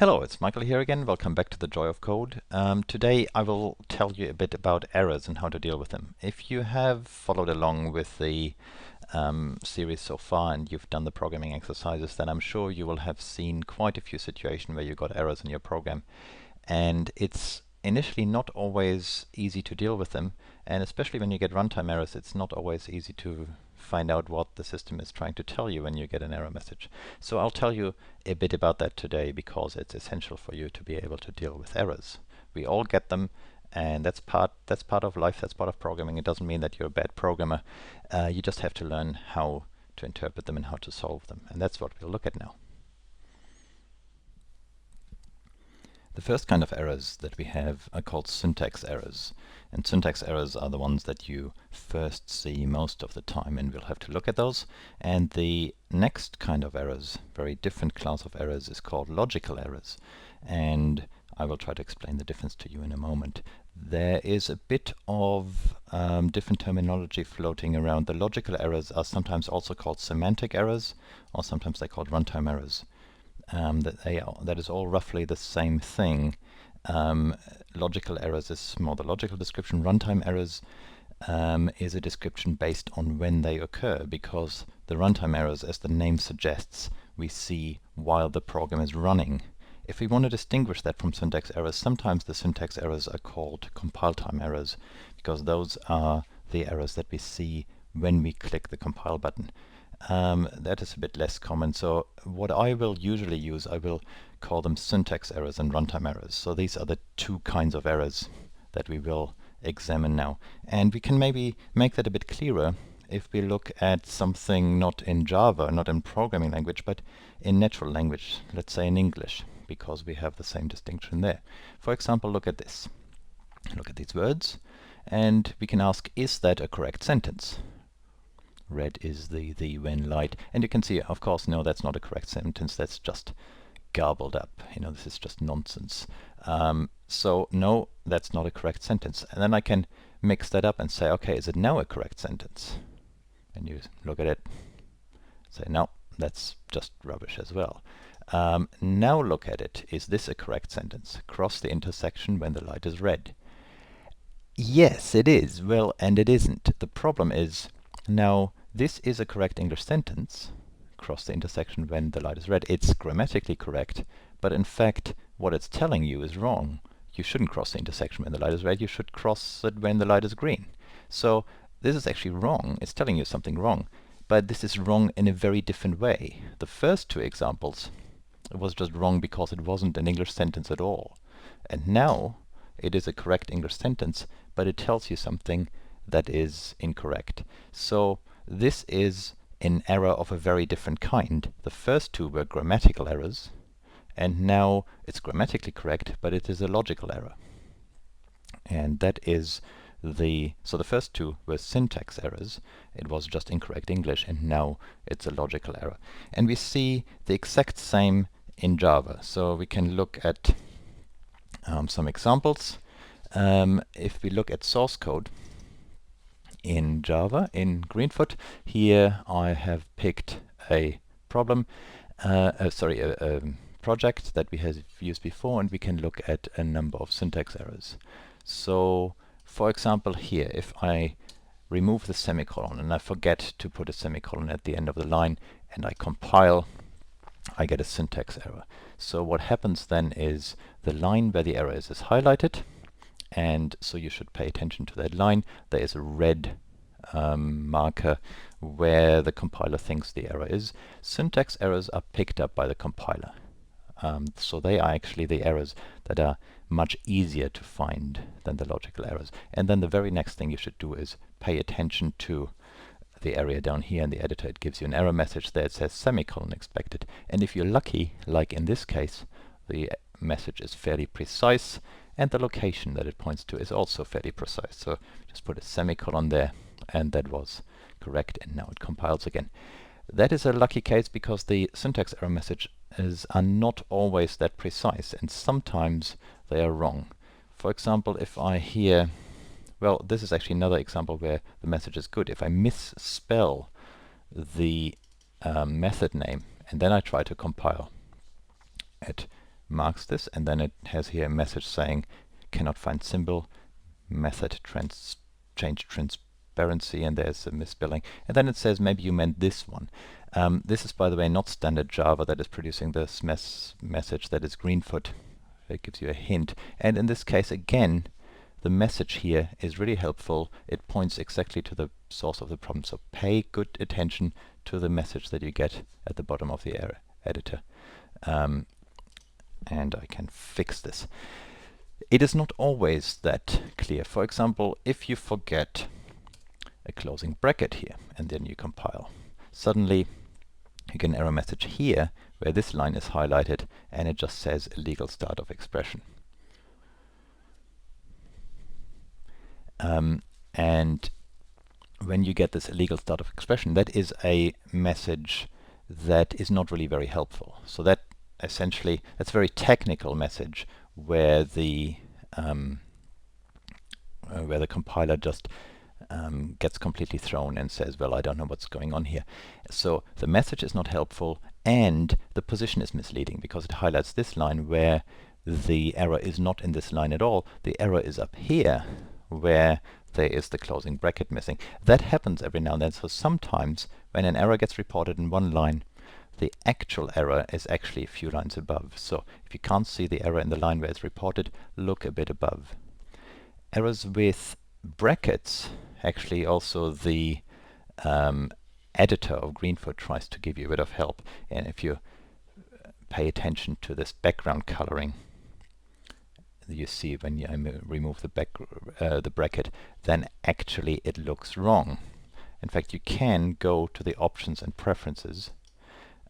Hello, it's Michael here again. Welcome back to the Joy of Code. Today I will tell you a bit about errors and how to deal with them. If you have followed along with the series so far and you've done the programming exercises, then I'm sure you will have seen quite a few situations where you got errors in your program. And it's initially not always easy to deal with them, and especially when you get runtime errors, it's not always easy to find out what the system is trying to tell you when you get an error message. So I'll tell you a bit about that today because it's essential for you to be able to deal with errors. We all get them, and that's part of life, that's part of programming. It doesn't mean that you're a bad programmer. You just have to learn how to interpret them and how to solve them, and that's what we'll look at now. The first kind of errors that we have are called syntax errors. And syntax errors are the ones that you first see most of the time, and we'll have to look at those. And the next kind of errors, very different class of errors, is called logical errors. And I will try to explain the difference to you in a moment. There is a bit of different terminology floating around. The logical errors are sometimes also called semantic errors, or sometimes they're called runtime errors. That is all roughly the same thing. Logical errors is more the logical description. Runtime errors is a description based on when they occur, because the runtime errors, as the name suggests, we see while the program is running. If we want to distinguish that from syntax errors, sometimes the syntax errors are called compile time errors, because those are the errors that we see when we click the compile button. That is a bit less common. So what I will usually use, I will call them syntax errors and runtime errors. So these are the two kinds of errors that we will examine now. And we can maybe make that a bit clearer if we look at something not in Java, not in programming language, but in natural language, let's say in English, because we have the same distinction there. For example, look at this. Look at these words, and we can ask, is that a correct sentence? Red is the when light. And you can see, of course, no, that's not a correct sentence. That's just garbled up. This is just nonsense. So no, that's not a correct sentence. And then I can mix that up and say, okay, is it now a correct sentence? And you look at it, say, no, that's just rubbish as well. Now look at it. Is this a correct sentence? Cross the intersection when the light is red. Yes, it is. Well, and it isn't. The problem is, now, this is a correct English sentence, cross the intersection when the light is red. It's grammatically correct, but in fact, what it's telling you is wrong. You shouldn't cross the intersection when the light is red. You should cross it when the light is green. So this is actually wrong. It's telling you something wrong, but this is wrong in a very different way. The first two examples, it was just wrong because it wasn't an English sentence at all. And now, it is a correct English sentence, but it tells you something that is incorrect. So this is an error of a very different kind. The first two were grammatical errors, and now it's grammatically correct, but it is a logical error. And that is so the first two were syntax errors. It was just incorrect English, and now it's a logical error. And we see the exact same in Java. So we can look at some examples. If we look at source code, in Java, in Greenfoot, here I have picked a problem, a project that we have used before, and we can look at a number of syntax errors. So, for example, here, if I remove the semicolon and I forget to put a semicolon at the end of the line and I compile, I get a syntax error. So what happens then is the line where the error is highlighted, and so you should pay attention to that line. There is a red marker where the compiler thinks the error is. Syntax errors are picked up by the compiler. So they are actually the errors that are much easier to find than the logical errors. And then the very next thing you should do is pay attention to the area down here in the editor. It gives you an error message there. It says semicolon expected. And if you're lucky, like in this case, the message is fairly precise, and the location that it points to is also fairly precise. So just put a semicolon there, and that was correct, and now it compiles again. That is a lucky case because the syntax error messages are not always that precise, and sometimes they are wrong. For example, if I here, well, this is actually another example where the message is good. If I misspell the method name, and then I try to compile, it marks this, and then it has here a message saying cannot find symbol, method change transparency, and there's a misspelling. And then it says maybe you meant this one. This is, by the way, not standard Java that is producing this message. That is Greenfoot. It gives you a hint. And in this case, again, the message here is really helpful. It points exactly to the source of the problem. So pay good attention to the message that you get at the bottom of the error editor. And I can fix this. It is not always that clear. For example, if you forget a closing bracket here and then you compile, suddenly you get an error message here where this line is highlighted and it just says illegal start of expression. And when you get this illegal start of expression, that is a message that is not really very helpful. So that essentially, that's a very technical message where the compiler just gets completely thrown and says, well, I don't know what's going on here. So the message is not helpful, and the position is misleading because it highlights this line where the error is not in this line at all. The error is up here where there is the closing bracket missing. That happens every now and then. So sometimes when an error gets reported in one line, the actual error is actually a few lines above. So if you can't see the error in the line where it's reported, look a bit above. Errors with brackets, actually also the editor of Greenfoot tries to give you a bit of help. And if you pay attention to this background coloring, you see when you remove the bracket, then actually it looks wrong. In fact, you can go to the options and preferences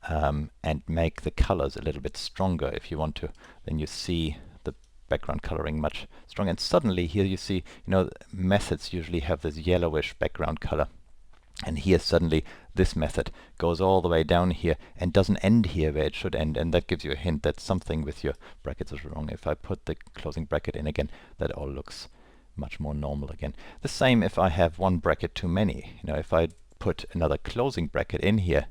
and make the colors a little bit stronger if you want to. Then you see the background coloring much stronger. And suddenly here you see, methods usually have this yellowish background color. And here suddenly this method goes all the way down here and doesn't end here where it should end, and that gives you a hint that something with your brackets is wrong. If I put the closing bracket in again, that all looks much more normal again. The same if I have one bracket too many. If I put another closing bracket in here,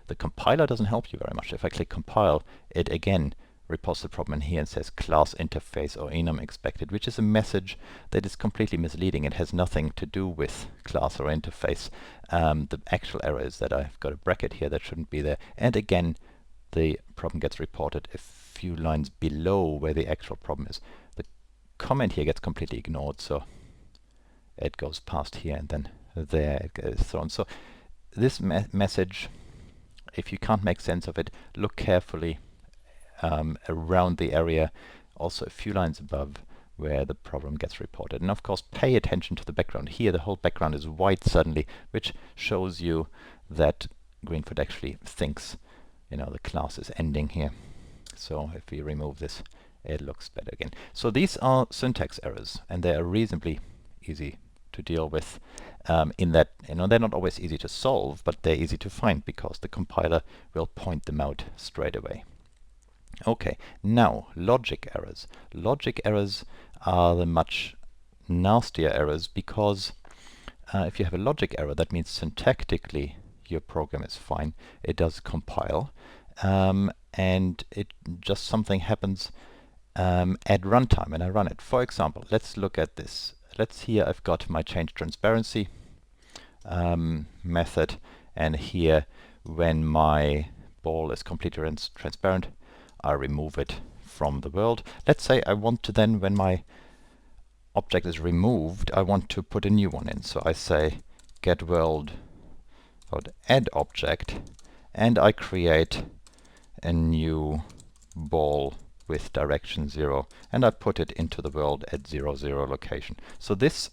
the compiler doesn't help you very much. If I click compile, it again reports the problem in here and says class interface or enum expected, which is a message that is completely misleading. It has nothing to do with class or interface. The actual error is that I've got a bracket here that shouldn't be there. And again, the problem gets reported a few lines below where the actual problem is. The comment here gets completely ignored, so it goes past here and then there it gets thrown. So this message, if you can't make sense of it, look carefully around the area, also a few lines above where the problem gets reported. And of course, pay attention to the background. Here the whole background is white suddenly, which shows you that Greenfoot actually thinks the class is ending here. So if we remove this, it looks better again. So these are syntax errors, and they are reasonably easy to deal with, in that they're not always easy to solve, but they're easy to find because the compiler will point them out straight away. Okay, now logic errors. Logic errors are the much nastier errors because if you have a logic error, that means syntactically your program is fine. It does compile, and it just something happens at runtime when I run it. For example, let's look at this. Here I've got my change transparency method, and here when my ball is completely transparent, I remove it from the world. Let's say I want to then, when my object is removed, I want to put a new one in. So I say get world add object, and I create a new ball with direction 0, and I put it into the world at 0, 0 location. So this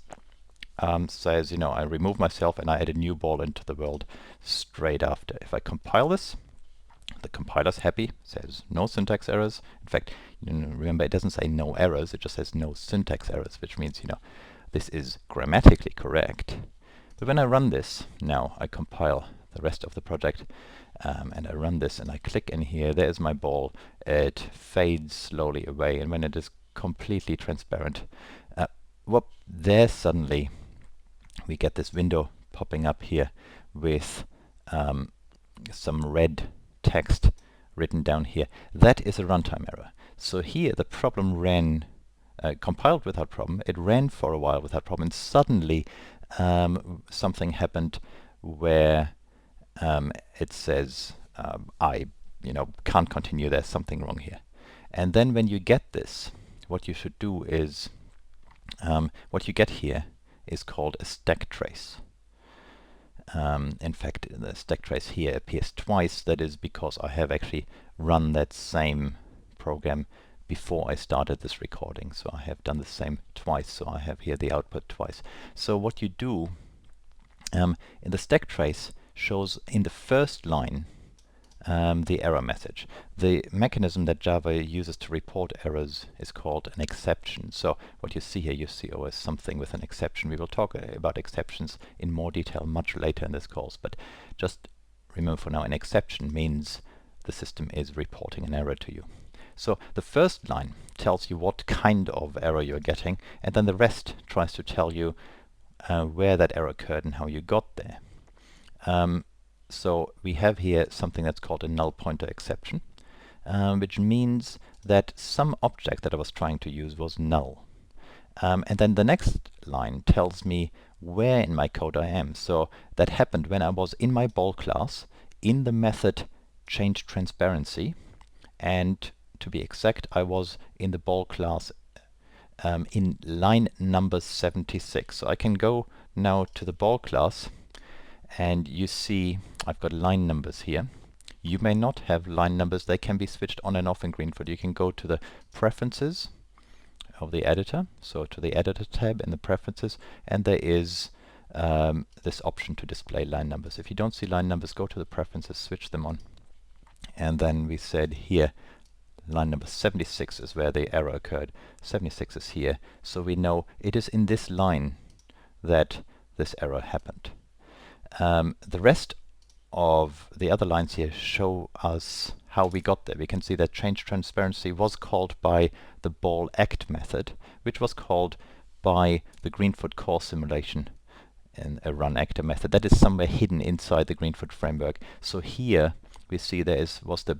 says, I remove myself and I add a new ball into the world straight after. If I compile this, the compiler's happy, says no syntax errors. In fact, remember, it doesn't say no errors, it just says no syntax errors, which means, this is grammatically correct. But when I run this, now I compile the rest of the project, and I run this and I click in here, there's my ball. It fades slowly away, and when it is completely transparent, there suddenly we get this window popping up here with some red text written down here, that is a runtime error. So here the problem ran, compiled without problem, it ran for a while without problem, and suddenly something happened where it says I can't continue, there's something wrong here. And then when you get this, what you should do is, what you get here is called a stack trace. In fact, the stack trace here appears twice. That is because I have actually run that same program before I started this recording. So I have done the same twice. So I have here the output twice. So what you do in the stack trace shows in the first line the error message. The mechanism that Java uses to report errors is called an exception. So what you see here, you see always something with an exception. We will talk about exceptions in more detail much later in this course, but just remember for now, an exception means the system is reporting an error to you. So the first line tells you what kind of error you're getting, and then the rest tries to tell you where that error occurred and how you got there. So we have here something that's called a null pointer exception, which means that some object that I was trying to use was null. And then the next line tells me where in my code I am. So that happened when I was in my ball class in the method change transparency, and to be exact, I was in the ball class in line number 76. So I can go now to the ball class, and you see I've got line numbers here. You may not have line numbers. They can be switched on and off in Greenfoot. You can go to the preferences of the editor, so to the editor tab in the preferences, and there is this option to display line numbers. If you don't see line numbers, go to the preferences, switch them on, and then we said here line number 76 is where the error occurred. 76 is here, so we know it is in this line that this error happened. The rest of the other lines here show us how we got there. We can see that change transparency was called by the ball act method, which was called by the Greenfoot core simulation in a run actor method. That is somewhere hidden inside the Greenfoot framework. So here we see there was the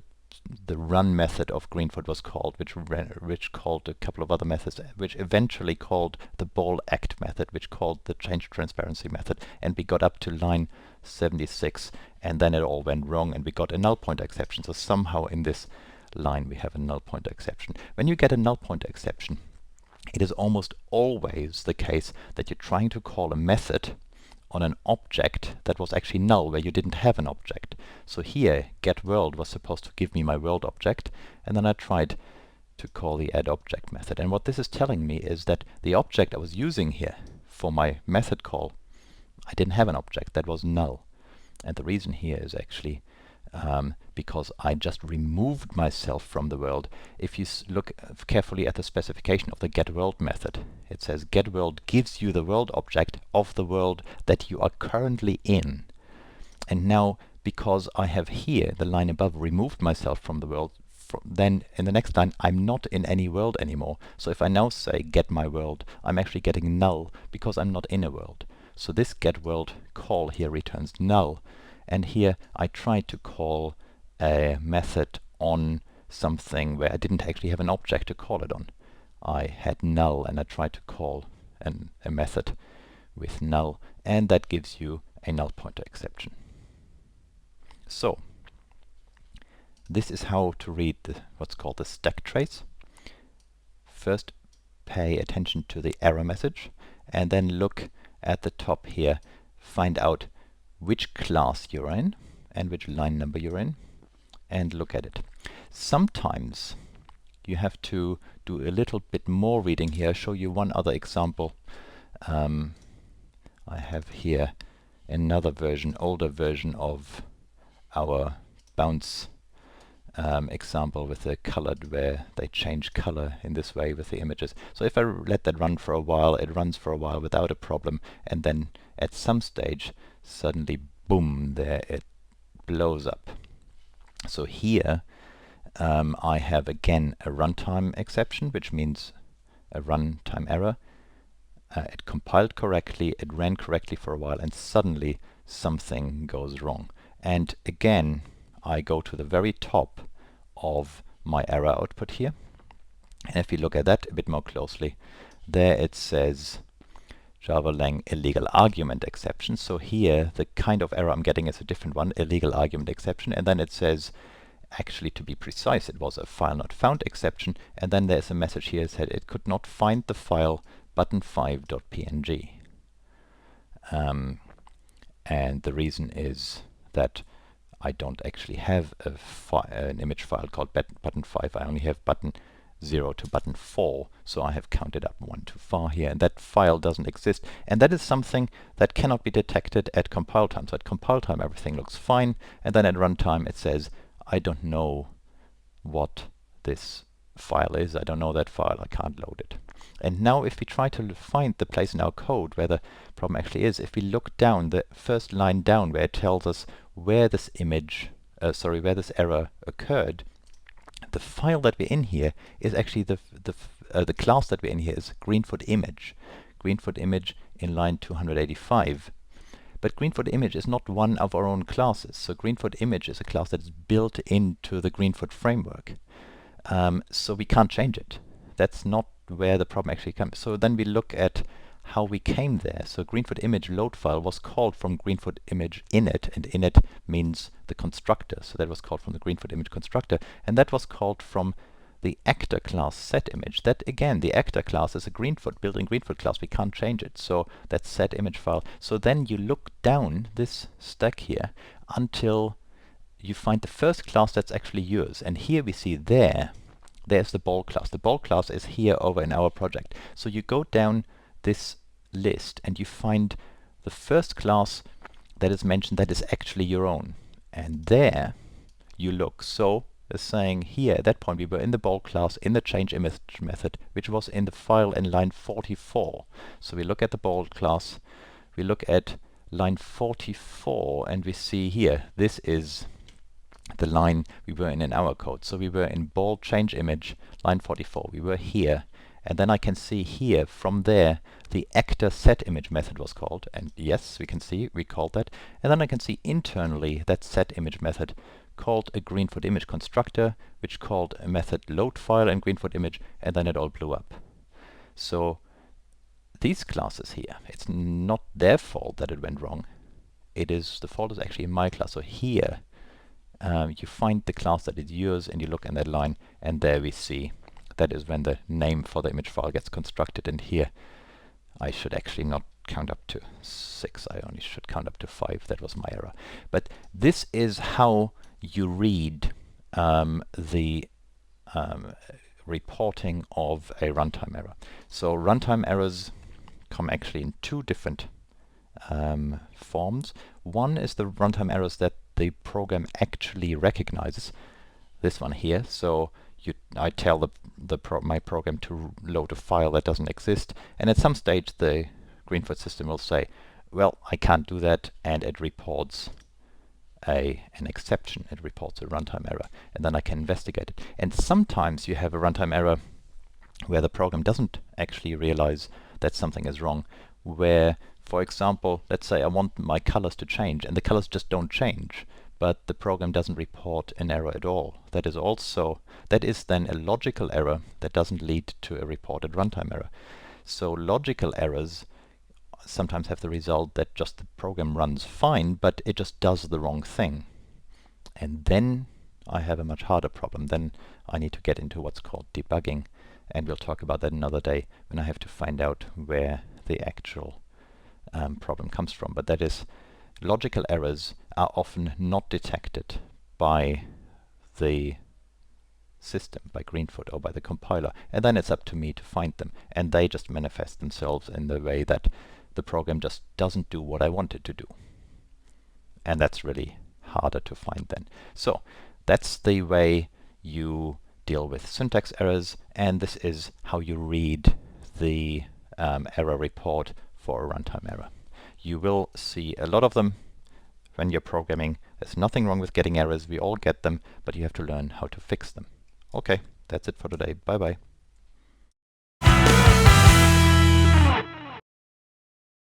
run method of Greenfoot was called, which called a couple of other methods, which eventually called the ball act method, which called the change transparency method, and we got up to line 76, and then it all went wrong, and we got a null pointer exception. So somehow in this line we have a null pointer exception. When you get a null pointer exception, it is almost always the case that you're trying to call a method on an object that was actually null, where you didn't have an object. So here, getWorld was supposed to give me my world object, and then I tried to call the addObject method. And what this is telling me is that the object I was using here for my method call, I didn't have an object, that was null. And the reason here is actually because I just removed myself from the world. If you look carefully at the specification of the getWorld method, it says getWorld gives you the world object of the world that you are currently in. And now, because I have here, the line above, removed myself from the world, then in the next line I'm not in any world anymore. So if I now say get my world, I'm actually getting null because I'm not in a world. So this getWorld call here returns null. And here I tried to call a method on something where I didn't actually have an object to call it on. I had null, and I tried to call a method with null, and that gives you a null pointer exception. So this is how to read what's called the stack trace. First, pay attention to the error message, and then look at the top here, find out which class you're in and which line number you're in, and look at it. Sometimes you have to do a little bit more reading here. I'll show you one other example. I have here another version, older version of our bounce example with the colored, where they change color in this way with the images. So if I let that run for a while, it runs for a while without a problem, and then at some stage suddenly, boom, there it blows up. So here I have again a runtime exception, which means a runtime error. It compiled correctly, it ran correctly for a while, and suddenly something goes wrong. And again, I go to the very top of my error output here. And if we look at that a bit more closely, there it says Java lang illegal argument exception. So here the kind of error I'm getting is a different one, illegal argument exception, and then it says, actually to be precise, it was a file not found exception, and then there's a message here that said it could not find the file button5.png. And the reason is that I don't actually have an image file called button5. I only have button 0 to button 4, so I have counted up one too far here, and that file doesn't exist. And that is something that cannot be detected at compile time. So at compile time everything looks fine, and then at runtime it says, I don't know what this file is, I don't know that file, I can't load it. And now if we try to find the place in our code where the problem actually is, if we look down, the first line down where it tells us where this where this error occurred, the file that we're in here is actually the class that we're in here is Greenfoot image. Greenfoot image in line 285. But Greenfoot image is not one of our own classes. So Greenfoot image is a class that is built into the Greenfoot framework. So we can't change it. That's not where the problem actually comes. So then we look at how we came there. So Greenfoot image load file was called from Greenfoot image init, and init means the constructor. So that was called from the Greenfoot image constructor, and that was called from the actor class setImage. That again, the actor class is a Greenfoot built-in Greenfoot class. We can't change it. So that's setImage file. So then you look down this stack here until you find the first class that's actually yours. And here we see there's the ball class. The ball class is here over in our project. So you go down this list and you find the first class that is mentioned that is actually your own. And there you look. So it's saying here at that point we were in the ball class in the change image method, which was in the file in line 44. So we look at the ball class, we look at line 44, and we see here this is the line we were in our code. So we were in ball change image line 44. We were here, and then I can see here from there the actor setImage method was called, and yes, we can see we called that. And then I can see internally that setImage method called a Greenfoot image constructor, which called a method load file and Greenfoot image, and then it all blew up. So these classes here, it's not their fault that it went wrong. The fault is actually in my class. So here you find the class that is yours, and you look in that line, and there we see that is when the name for the image file gets constructed. And here I should actually not count up to 6, I only should count up to 5. That was my error. But this is how you read the reporting of a runtime error. So runtime errors come actually in two different forms. One is the runtime errors that the program actually recognizes. This one here. So I tell my program to load a file that doesn't exist, and at some stage the Greenfoot system will say, well, I can't do that, and it reports an exception. It reports a runtime error, and then I can investigate it. And sometimes you have a runtime error where the program doesn't actually realize that something is wrong, where, for example, let's say I want my colors to change, and the colors just don't change, but the program doesn't report an error at all. That is then a logical error that doesn't lead to a reported runtime error. So logical errors sometimes have the result that just the program runs fine, but it just does the wrong thing. And then I have a much harder problem. Then I need to get into what's called debugging, and we'll talk about that another day when I have to find out where the actual problem comes from. But that is, logical errors are often not detected by the system, by Greenfoot or by the compiler, and then it's up to me to find them, and they just manifest themselves in the way that the program just doesn't do what I want it to do. And that's really harder to find then. So that's the way you deal with syntax errors, and this is how you read the error report for a runtime error. You will see a lot of them when you're programming. There's nothing wrong with getting errors. We all get them, but you have to learn how to fix them. Okay, that's it for today. Bye bye.